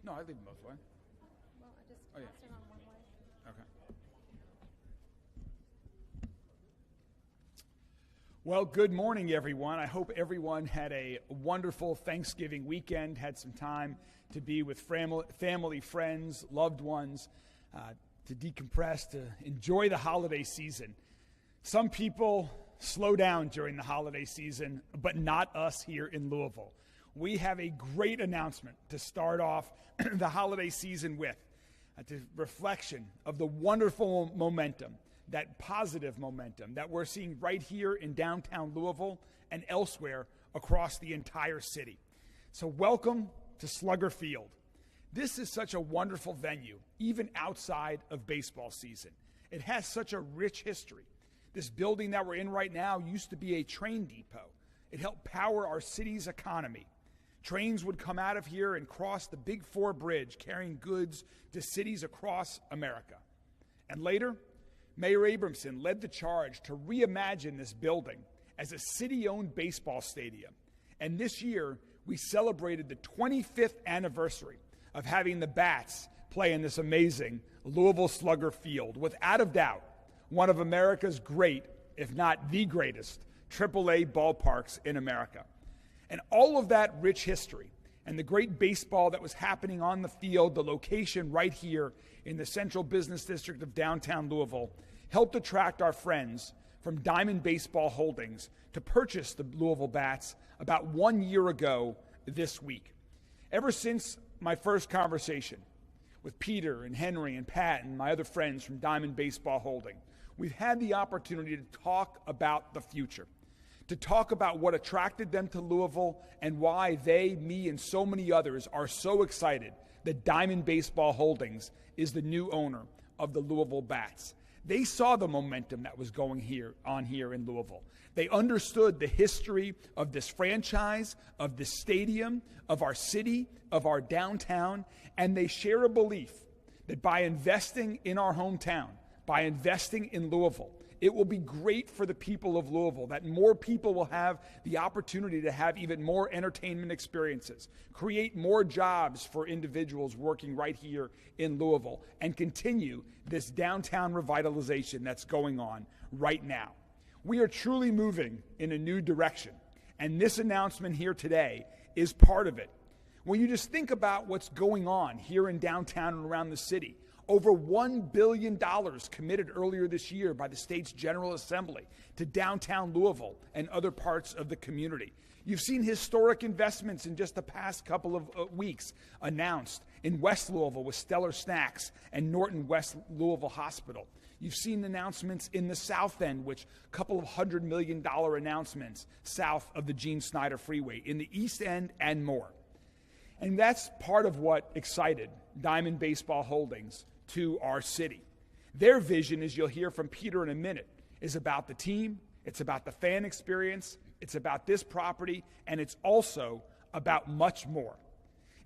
No, I leave them both way. Well, I just Oh, yeah. passed it on one way. Okay. Well, good morning, everyone. I hope everyone had a wonderful Thanksgiving weekend, had some time to be with family, friends, loved ones, to decompress, to enjoy the holiday season. Some people slow down during the holiday season, but not us here in Louisville. We have a great announcement to start off the holiday season with, a reflection of the wonderful momentum, that positive momentum that we're seeing right here in downtown Louisville and elsewhere across the entire city. So welcome to Slugger Field. This is such a wonderful venue, even outside of baseball season. It has such a rich history. This building that we're in right now used to be a train depot. It helped power our city's economy. Trains would come out of here and cross the Big Four Bridge, carrying goods to cities across America. And later, Mayor Abramson led the charge to reimagine this building as a city-owned baseball stadium. And this year, we celebrated the 25th anniversary of having the Bats play in this amazing Louisville Slugger Field, without a doubt, one of America's great, if not the greatest, AAA ballparks in America. And all of that rich history and the great baseball that was happening on the field, the location right here in the central business district of downtown Louisville, helped attract our friends from Diamond Baseball Holdings to purchase the Louisville Bats about 1 year ago this week. Ever since my first conversation with Peter and Henry and Pat and my other friends from Diamond Baseball Holding, we've had the opportunity to talk about the future, to talk about what attracted them to Louisville and why they, me, and so many others are so excited that Diamond Baseball Holdings is the new owner of the Louisville Bats. They saw the momentum that was going on here in Louisville. They understood the history of this franchise, of this stadium, of our city, of our downtown, and they share a belief that by investing in our hometown, by investing in Louisville, it will be great for the people of Louisville, that more people will have the opportunity to have even more entertainment experiences, create more jobs for individuals working right here in Louisville, and continue this downtown revitalization that's going on right now. We are truly moving in a new direction, and this announcement here today is part of it. When you just think about what's going on here in downtown and around the city, over $1 billion committed earlier this year by the state's General Assembly to downtown Louisville and other parts of the community. You've seen historic investments in just the past couple of weeks announced in West Louisville with Stellar Snacks and Norton West Louisville Hospital. You've seen announcements in the South End, which a couple of $100 million announcements south of the Gene Snyder Freeway, in the East End and more. And that's part of what excited Diamond Baseball Holdings to our city. Their vision, as you'll hear from Peter in a minute, is about the team, it's about the fan experience, it's about this property, and it's also about much more.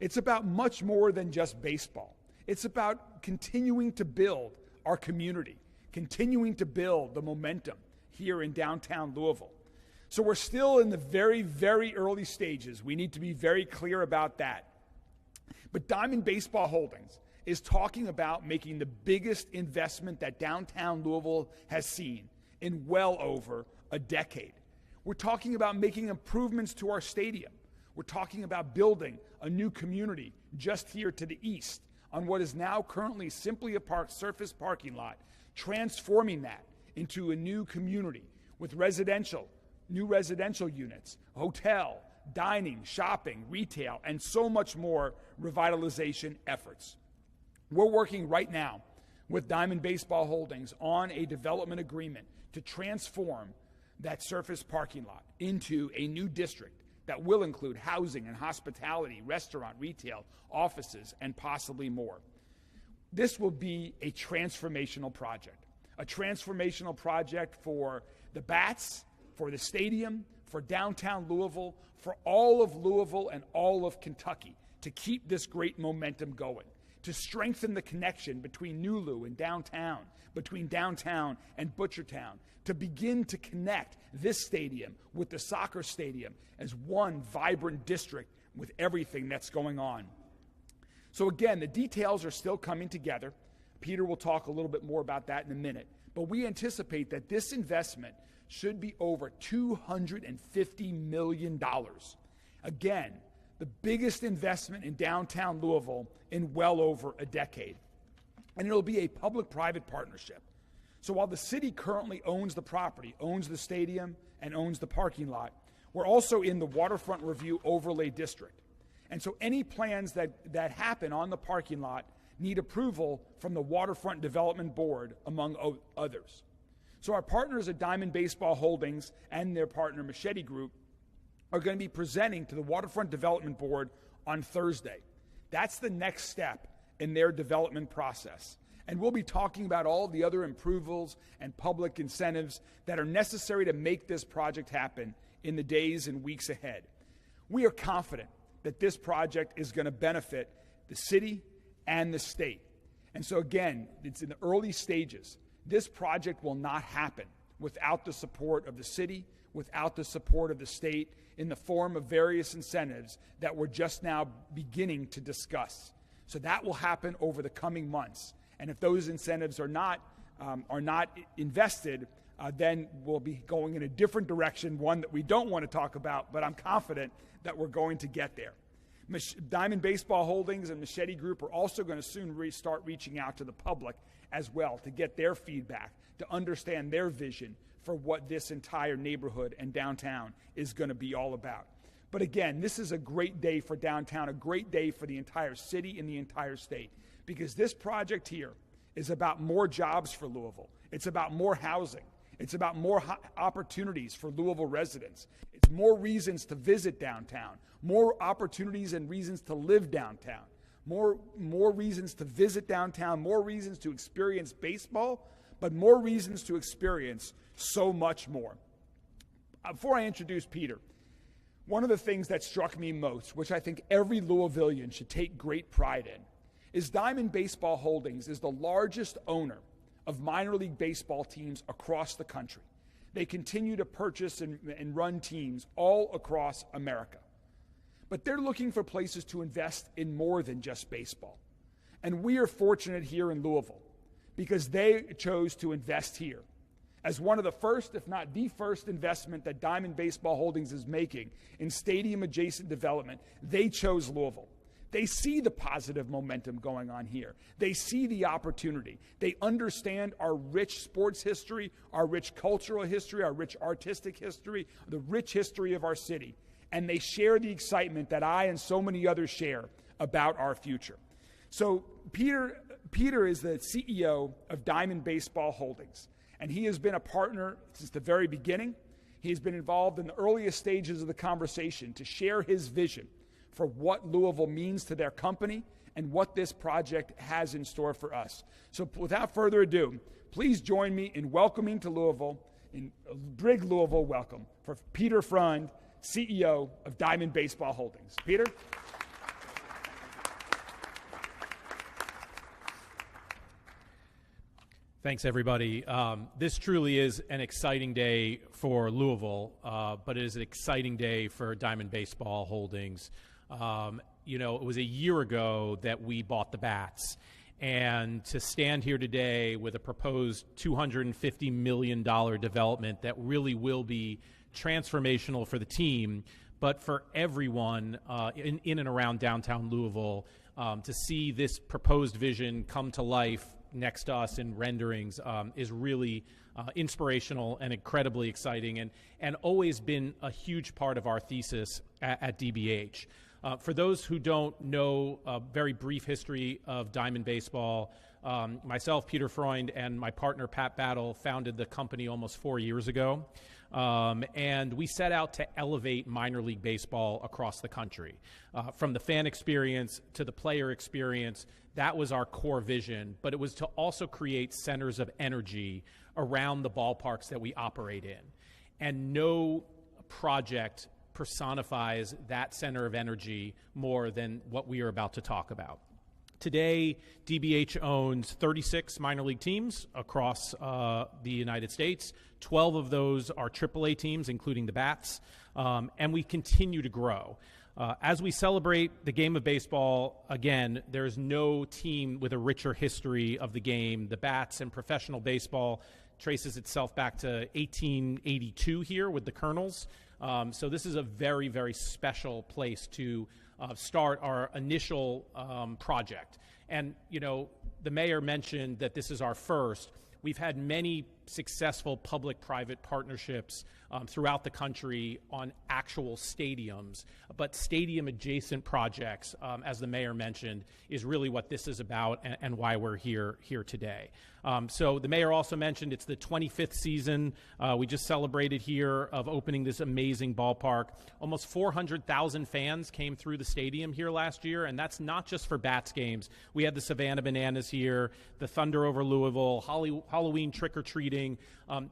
It's about much more than just baseball. It's about continuing to build our community, continuing to build the momentum here in downtown Louisville. So we're still in the very, very early stages. We need to be very clear about that. But Diamond Baseball Holdings is talking about making the biggest investment that downtown Louisville has seen in well over a decade. We're talking about making improvements to our stadium. We're talking about building a new community just here to the east on what is now currently simply a surface parking lot, transforming that into a new community with new residential units, hotel, dining, shopping, retail, and so much more revitalization efforts. We're working right now with Diamond Baseball Holdings on a development agreement to transform that surface parking lot into a new district that will include housing and hospitality, restaurant, retail, offices, and possibly more. This will be a transformational project for the Bats, for the stadium, for downtown Louisville, for all of Louisville and all of Kentucky, to keep this great momentum going, to strengthen the connection between New Lou and downtown, between downtown and Butchertown, to begin to connect this stadium with the soccer stadium as one vibrant district with everything that's going on. So again, the details are still coming together. Peter will talk a little bit more about that in a minute. But we anticipate that this investment should be over $250 million. Again, the biggest investment in downtown Louisville in well over a decade. And it'll be a public-private partnership. So while the city currently owns the property, owns the stadium, and owns the parking lot, we're also in the Waterfront Review Overlay District. And so any plans that happen on the parking lot need approval from the Waterfront Development Board, among others. So our partners at Diamond Baseball Holdings and their partner Machete Group are going to be presenting to the Waterfront Development Board on Thursday. That's the next step in their development process. And we'll be talking about all the other approvals and public incentives that are necessary to make this project happen in the days and weeks ahead. We are confident that this project is going to benefit the city and the state. And so again, it's in the early stages. This project will not happen without the support of the city, without the support of the state, in the form of various incentives that we're just now beginning to discuss. So that will happen over the coming months. And if those incentives are not invested, then we'll be going in a different direction, one that we don't want to talk about, but I'm confident that we're going to get there. Diamond Baseball Holdings and Machete Group are also going to soon start reaching out to the public as well to get their feedback, to understand their vision for what this entire neighborhood and downtown is going to be all about. But again, this is a great day for downtown, a great day for the entire city and the entire state, because this project here is about more jobs for Louisville. It's about more housing. It's about more opportunities for Louisville residents. It's more reasons to visit downtown, more opportunities and reasons to live downtown, more reasons to visit downtown, more reasons to experience baseball, but more reasons to experience so much more. Before I introduce Peter, one of the things that struck me most, which I think every Louisvillian should take great pride in, is Diamond Baseball Holdings is the largest owner of minor league baseball teams across the country. They continue to purchase and run teams all across America. But they're looking for places to invest in more than just baseball. And we are fortunate here in Louisville because they chose to invest here. As one of the first, if not the first investment that Diamond Baseball Holdings is making in stadium-adjacent development, they chose Louisville. They see the positive momentum going on here. They see the opportunity. They understand our rich sports history, our rich cultural history, our rich artistic history, the rich history of our city. And they share the excitement that I and so many others share about our future. So Peter is the CEO of Diamond Baseball Holdings, and he has been a partner since the very beginning. He has been involved in the earliest stages of the conversation to share his vision for what Louisville means to their company and what this project has in store for us. So without further ado, please join me in welcoming to Louisville, in a big Louisville welcome, for Peter Freund, CEO of Diamond Baseball Holdings. Peter? Thanks, everybody. This truly is an exciting day for Louisville, but it is an exciting day for Diamond Baseball Holdings. It was a year ago that we bought the bats, and to stand here today with a proposed $250 million development that really will be transformational for the team, but for everyone in and around downtown Louisville, to see this proposed vision come to life next to us in renderings is really inspirational and incredibly exciting, and always been a huge part of our thesis at DBH. For those who don't know a very brief history of Diamond Baseball, myself, Peter Freund, and my partner, Pat Battle, founded the company almost 4 years ago. And we set out to elevate minor league baseball across the country. From the fan experience to the player experience, that was our core vision, but it was to also create centers of energy around the ballparks that we operate in. And no project personifies that center of energy more than what we are about to talk about. Today, DBH owns 36 minor league teams across the United States. 12 of those are AAA teams, including the Bats, and we continue to grow. As we celebrate the game of baseball, again, there's no team with a richer history of the game. The bats and professional baseball traces itself back to 1882 here with the Colonels. So this is a very, very special place to start our initial project. And, you know, the mayor mentioned that this is our first. We've had many successful public-private partnerships throughout the country on actual stadiums, but stadium-adjacent projects, as the mayor mentioned, is really what this is about and why we're here today. So the mayor also mentioned it's the 25th season. We just celebrated here of opening this amazing ballpark. Almost 400,000 fans came through the stadium here last year, and that's not just for Bats games. We had the Savannah Bananas here, the Thunder over Louisville, Halloween trick-or-treating.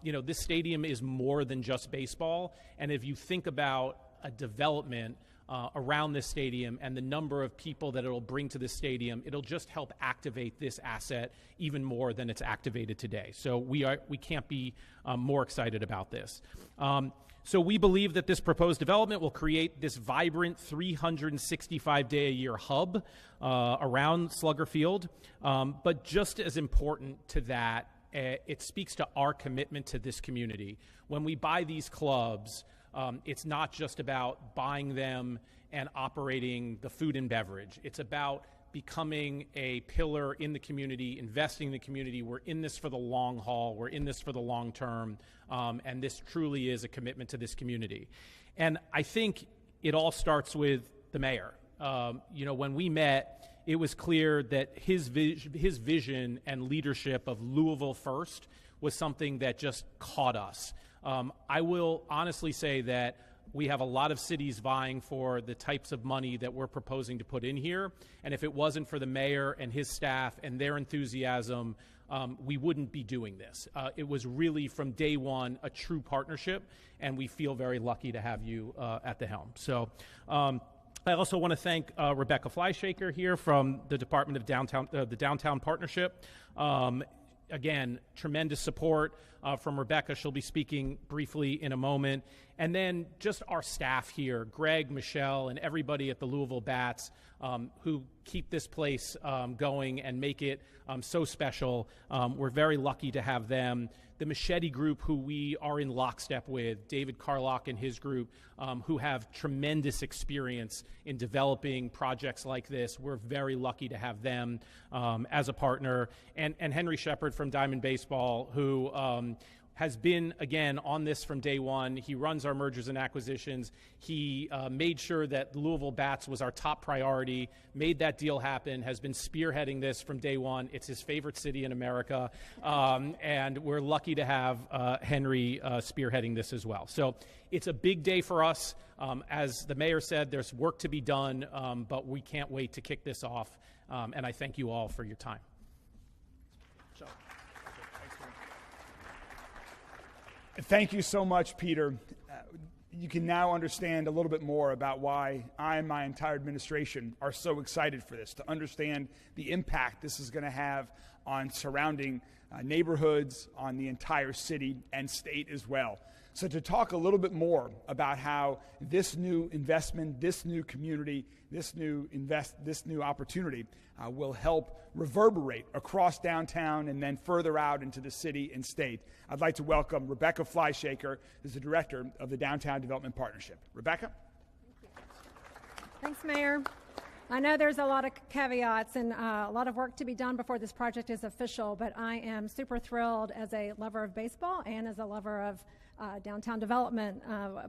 You know, this stadium is more than just baseball, and if you think about a development around this stadium and the number of people that it'll bring to this stadium, it'll just help activate this asset even more than it's activated today. So we can't be more excited about this. So we believe that this proposed development will create this vibrant 365-day-a-year hub around Slugger Field. But just as important to that, it speaks to our commitment to this community. When we buy these clubs, it's not just about buying them and operating the food and beverage. It's about becoming a pillar in the community, investing in the community. We're in this for the long haul. We're in this for the long term. And this truly is a commitment to this community. And I think it all starts with the mayor. You know, when we met, it was clear that his vision and leadership of Louisville First was something that just caught us. I will honestly say that we have a lot of cities vying for the types of money that we're proposing to put in here. And if it wasn't for the mayor and his staff and their enthusiasm, we wouldn't be doing this. It was really from day one a true partnership, and we feel very lucky to have you at the helm. So I also want to thank Rebecca Flyshaker here from the Department of the Downtown Partnership. Again, tremendous support from Rebecca. She'll be speaking briefly in a moment. And then just our staff here, Greg, Michelle, and everybody at the Louisville Bats who keep this place going and make it so special. We're very lucky to have them. The Machete Group, who we are in lockstep with, David Carlock and his group, who have tremendous experience in developing projects like this. We're very lucky to have them as a partner. And Henry Shepard from Diamond Baseball, who has been, again, on this from day one. He runs our mergers and acquisitions. He made sure that Louisville Bats was our top priority, made that deal happen, has been spearheading this from day one. It's his favorite city in America, and we're lucky to have Henry spearheading this as well. So it's a big day for us. As the mayor said, there's work to be done, but we can't wait to kick this off, and I thank you all for your time. So. Thank you so much, Peter. You can now understand a little bit more about why I and my entire administration are so excited for this, to understand the impact this is going to have on surrounding neighborhoods, on the entire city and state as well. So to talk a little bit more about how this new investment, this new community, this new opportunity will help reverberate across downtown and then further out into the city and state, I'd like to welcome Rebecca Flyshaker, who's the director of the Downtown Development Partnership. Rebecca? Thanks, Mayor. I know there's a lot of caveats and a lot of work to be done before this project is official, but I am super thrilled as a lover of baseball and as a lover of downtown development,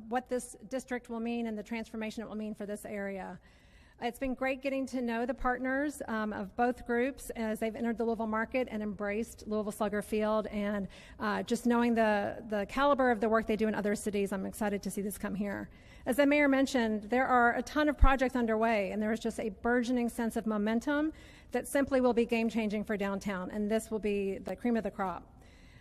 what this district will mean and the transformation it will mean for this area. It's been great getting to know the partners of both groups as they've entered the Louisville market and embraced Louisville Slugger Field, and just knowing the caliber of the work they do in other cities, I'm excited to see this come here. As the mayor mentioned, there are a ton of projects underway, and there is just a burgeoning sense of momentum that simply will be game-changing for downtown, and this will be the cream of the crop.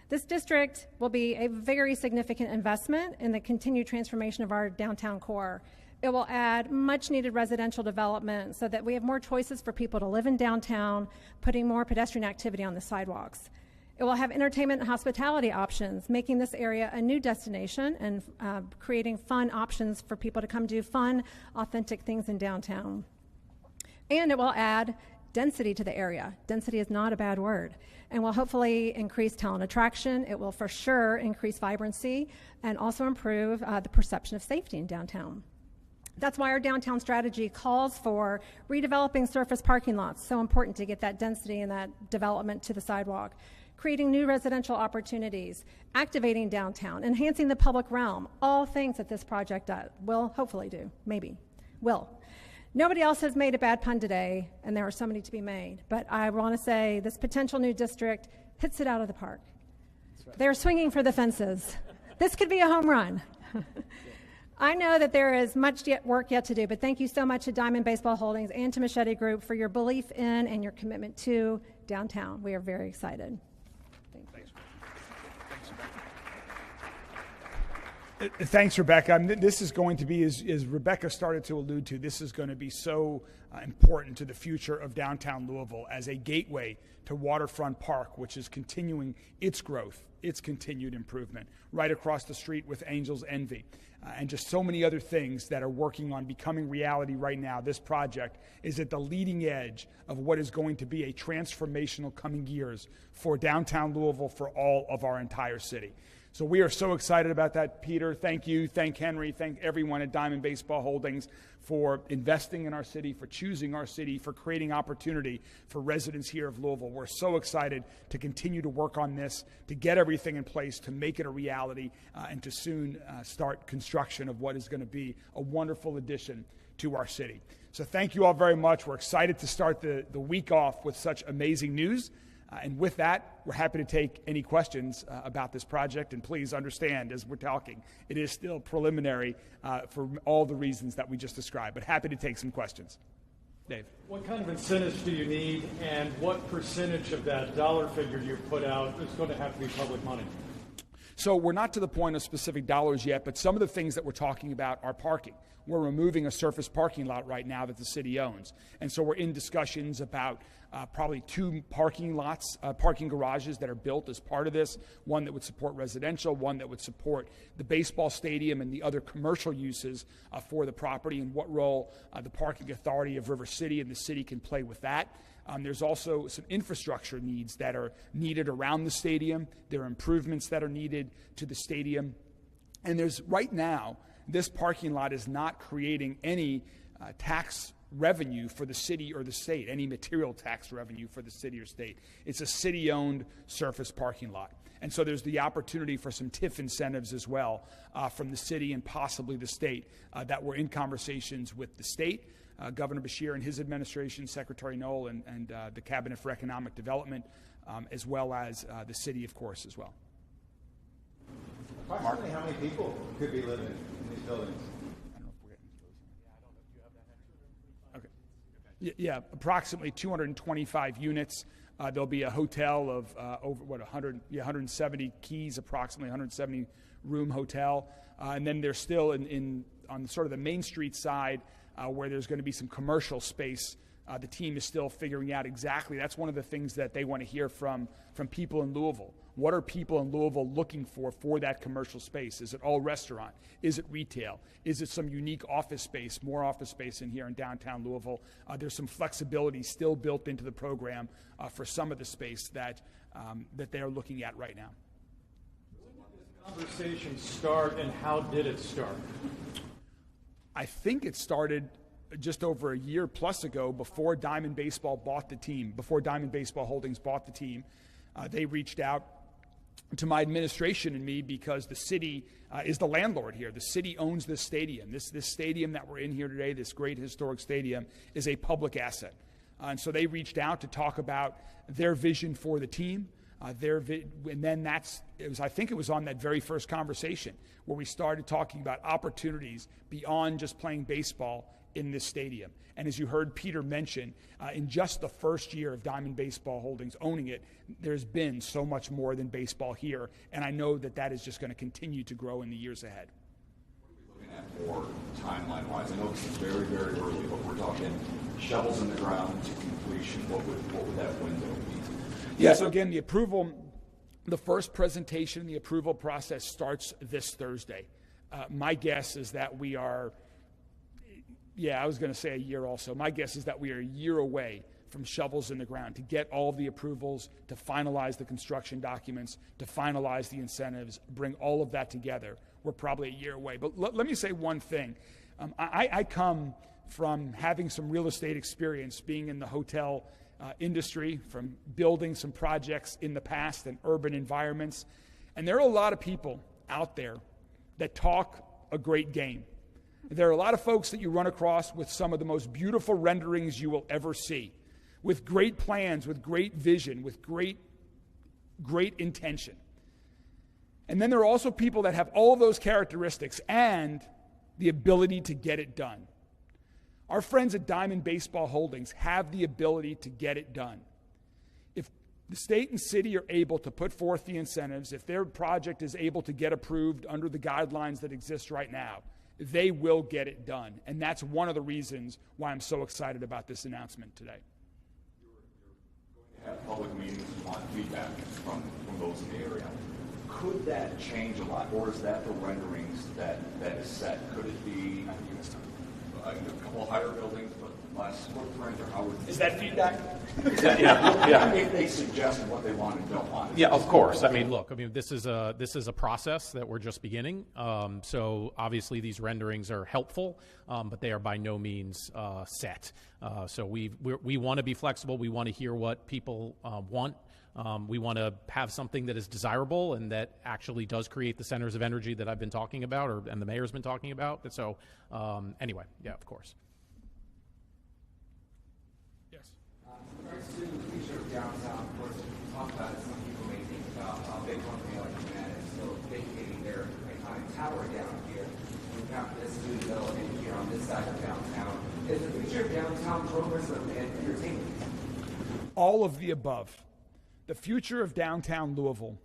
This district will be a very significant investment in the continued transformation of our downtown core. It will add much-needed residential development so that we have more choices for people to live in downtown, putting more pedestrian activity on the sidewalks. It will have entertainment and hospitality options, making this area a new destination and creating fun options for people to come do fun, authentic things in downtown. And it will add density to the area. Density is not a bad word. And will hopefully increase talent attraction. It will for sure increase vibrancy and also improve the perception of safety in downtown. That's why our downtown strategy calls for redeveloping surface parking lots, so important to get that density and that development to the sidewalk, creating new residential opportunities, activating downtown, enhancing the public realm, all things that this project will hopefully do, maybe, will. Nobody else has made a bad pun today, and there are so many to be made, but I want to say this potential new district hits it out of the park. Right. They're swinging for the fences. This could be a home run. I know that there is much work yet to do, but thank you so much to Diamond Baseball Holdings and to Machete Group for your belief in and your commitment to downtown. We are very excited. Thanks, Rebecca. This is going to be, as Rebecca started to allude to, this is going to be so important to the future of downtown Louisville as a gateway to Waterfront Park, which is continuing its growth, its continued improvement, right across the street with Angels Envy, and just so many other things that are working on becoming reality right now. This project is at the leading edge of what is going to be a transformational coming years for downtown Louisville, for all of our entire city. So we are so excited about that, Peter. Thank you. Thank Henry. Thank everyone at Diamond Baseball Holdings for investing in our city, for choosing our city, for creating opportunity for residents here of Louisville. We're so excited to continue to work on this, to get everything in place, to make it a reality, and to soon start construction of what is going to be a wonderful addition to our city. So thank you all very much. We're excited to start the week off with such amazing news. And with that, we're happy to take any questions about this project. And please understand, as we're talking, it is still preliminary for all the reasons that we just described. But happy to take some questions. Dave. What kind of incentives do you need, and what percentage of that dollar figure you put out is going to have to be public money? So we're not to the point of specific dollars yet, but some of the things that we're talking about are parking. We're removing a surface parking lot right now that the city owns. And so we're in discussions about probably 2 parking lots, parking garages that are built as part of this, one that would support residential, one that would support the baseball stadium and the other commercial uses for the property, and what role the parking authority of River City and the city can play with that. There's also some infrastructure needs that are needed around the stadium. There are improvements that are needed to the stadium. And there's right now, this parking lot is not creating any tax revenue for the city or the state, any material tax revenue for the city or state. It's a city-owned surface parking lot. And so there's the opportunity for some TIF incentives as well from the city and possibly the state that we're in conversations with the state, Governor Beshear and his administration, Secretary Knoll, and the Cabinet for Economic Development, as well as the city, of course, as well. Approximately how many people could be living in these buildings? Yeah, approximately 225 units. There'll be a hotel of over 170 keys, approximately 170 room hotel, and then there's still on sort of the Main Street side where there's going to be some commercial space. The team is still figuring out exactly. That's one of the things that they want to hear from people in Louisville. What are people in Louisville looking for that commercial space? Is it all restaurant? Is it retail? Is it some unique office space, more office space in here in downtown Louisville? There's some flexibility still built into the program for some of the space that they are looking at right now. When did this conversation start, and how did it start? I think it started just over a year plus ago, before Diamond Baseball bought the team, before Diamond Baseball Holdings bought the team. They reached out to my administration and me because the city is the landlord here. The city owns this stadium. This stadium that we're in here today, this great historic stadium, is a public asset. And so they reached out to talk about their vision for the team. And then I think it was on that very first conversation where we started talking about opportunities beyond just playing baseball in this stadium. And as you heard Peter mention, in just the first year of Diamond Baseball Holdings owning it, there's been so much more than baseball here, and I know that is just going to continue to grow in the years ahead. What are we looking at more timeline-wise? I know this is very, very early, but we're talking shovels in the ground to completion. What would that window be? Yeah, so again, the approval The first presentation in the approval process starts this Thursday. My guess is that we are, I was going to say a year also. My guess is that we are a year away from shovels in the ground to get all of the approvals, to finalize the construction documents, to finalize the incentives, bring all of that together. We're probably a year away. But let me say one thing. I come from having some real estate experience, being in the hotel industry, from building some projects in the past in urban environments. And there are a lot of people out there that talk a great game. There are a lot of folks that you run across with some of the most beautiful renderings you will ever see, with great plans, with great vision, with great intention. And then there are also people that have all of those characteristics and the ability to get it done. Our friends at Diamond Baseball Holdings have the ability to get it done. If the state and city are able to put forth the incentives, if their project is able to get approved under the guidelines that exist right now, they will get it done. And that's one of the reasons why I'm so excited about this announcement today. You're going to have public meetings and want feedback from those in the area. Could that change a lot, or is that the renderings that is set? Could it be a couple higher buildings but less footprint, or how would Is that feedback? Yeah. If they suggest what they want and don't want. Yeah, of course. I mean, look, this is a process that we're just beginning. So obviously these renderings are helpful, but they are by no means set. So we want to be flexible. We want to hear what people want. We want to have something that is desirable and that actually does create the centers of energy that I've been talking about, and the mayor's been talking about. So anyway, yeah, of course. Yes. In regards to the future of downtown, of course, we talk about it, some people may think about a big company like Humana is still vacating their iconic tower down here. We've got this new development here on this side of downtown. Is the future of downtown tourism and entertainment? All of the above. The future of downtown Louisville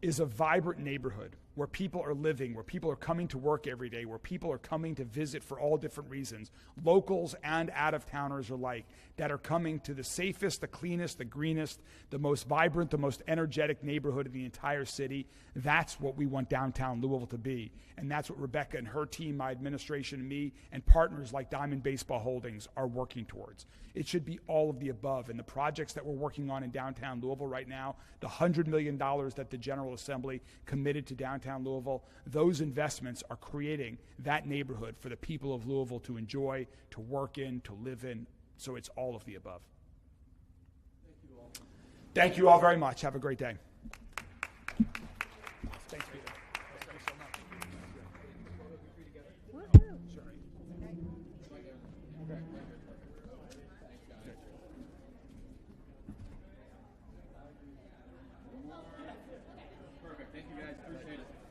is a vibrant neighborhood where people are living, where people are coming to work every day, where people are coming to visit for all different reasons, locals and out-of-towners alike, that are coming to the safest, the cleanest, the greenest, the most vibrant, the most energetic neighborhood in the entire city. That's what we want downtown Louisville to be. And that's what Rebecca and her team, my administration, and me, and partners like Diamond Baseball Holdings are working towards. It should be all of the above. And the projects that we're working on in downtown Louisville right now, the $100 million that the General Assembly committed to downtown Louisville, those investments are creating that neighborhood for the people of Louisville to enjoy, to work in, to live in. So it's all of the above. Thank you all. Thank you all very much. Have a great day. Thanks, Peter. Thank you so much. Woohoo. Sorry. Okay. Okay.